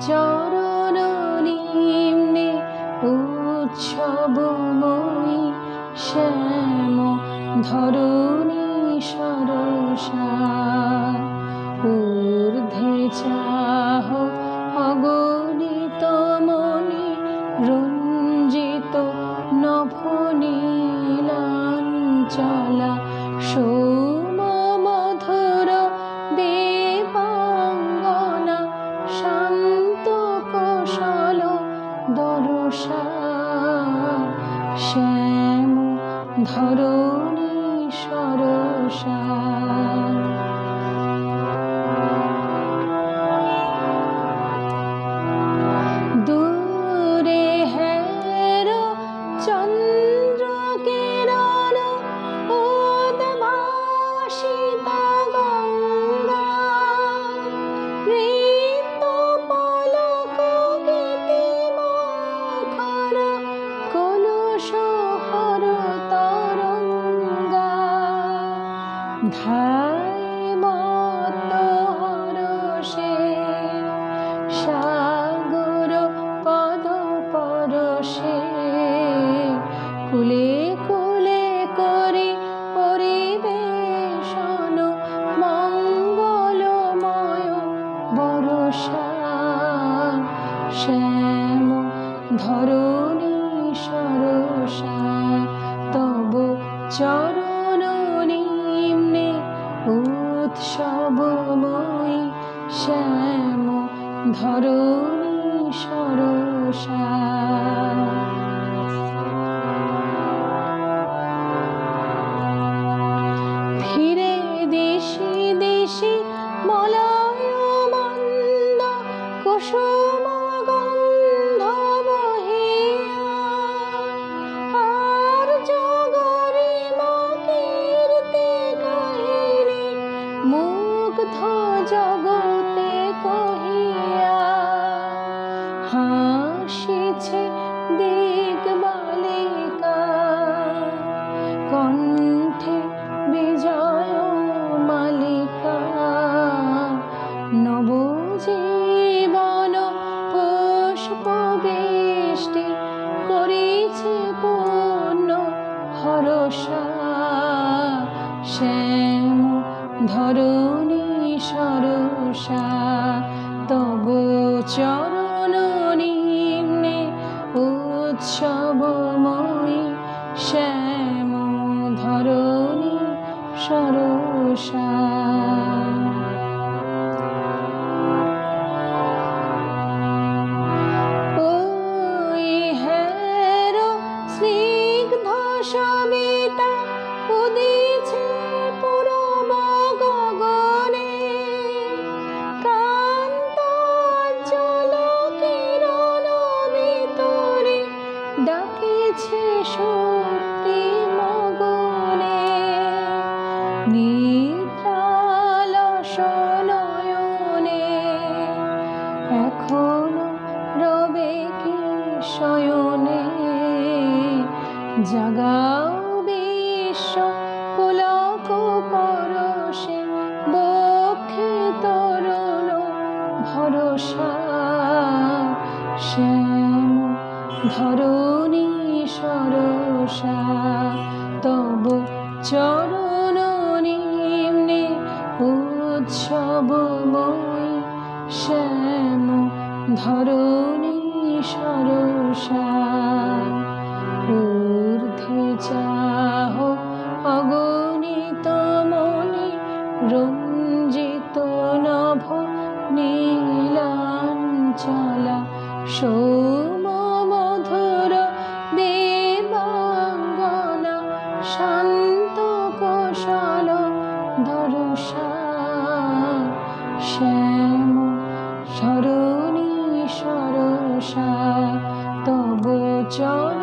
চরণ নিম্নে উৎসবময়ী শ্যাম ধরণী সরসার। ঊর্ধ্বে চাহ অগণিত মণি রঞ্জিত নভনীলাঞ্চলা সৌম মধুর দেবাঙ্গনা শান্ত কৌশল দরসা। শ্যাম ধরণী সরসা। দূরে হের চন্দ্র কিরণ উদ্ভাসিত গঙ্গা। ঋত পলক গীতি মুখর কলুষ হর তরঙ্গা। ধায় মত হরষে সাগর পদ পরশে। কুলে কুলে করি পরিবেশন মঙ্গলময় বরষা। শ্যাম ধরণী সরসা। তব চরণ নিম্নে উৎসবময়ী শ্যাম ধরণী সরসা। ফিরে দিশি দিশি মলয় মন্দ কুসুম গন্ধ বহিয়া। আর জগরিমা কীর্তি কাহিনী মুগ্ধ জগতে কহিয়া। হাসিছে দিগবালিকা কণ্ঠে বিজয় মালিকা। নবজীবন পুষ্প বৃষ্টি করিছে পূর্ণ হরষা। শ্যাম ধরণী সরসা। তব চরণ নিম্নে উৎসবময়ী শ্যাম ধরণী সরসা। ওই হের স্নিগ্ধ সবিতা উদিছে পূরব গগনে। কান্ত জল কিরণ ভিতরে ডাকিছে শক্তি মগনে। নিদ্রালস নয়নে এখনো রবে কি শয়নে। জাগাও বিশ্ব পুলক পরশে বক্ষে তরুণ ভরসা। শ্যাম ধরণী সরসা। তব চরণ নিম্নে উৎসবময়ী শ্যাম ধরণী সরসা। ঊর্ধ্বে চাহ অগণিত মণি রঞ্জিত নভ নীলাঞ্চলা সৌম মধুর দেবাঙ্গনা শান্ত কৌশল দরসা। শ্যাম ধরণী সরসা। তব চরণ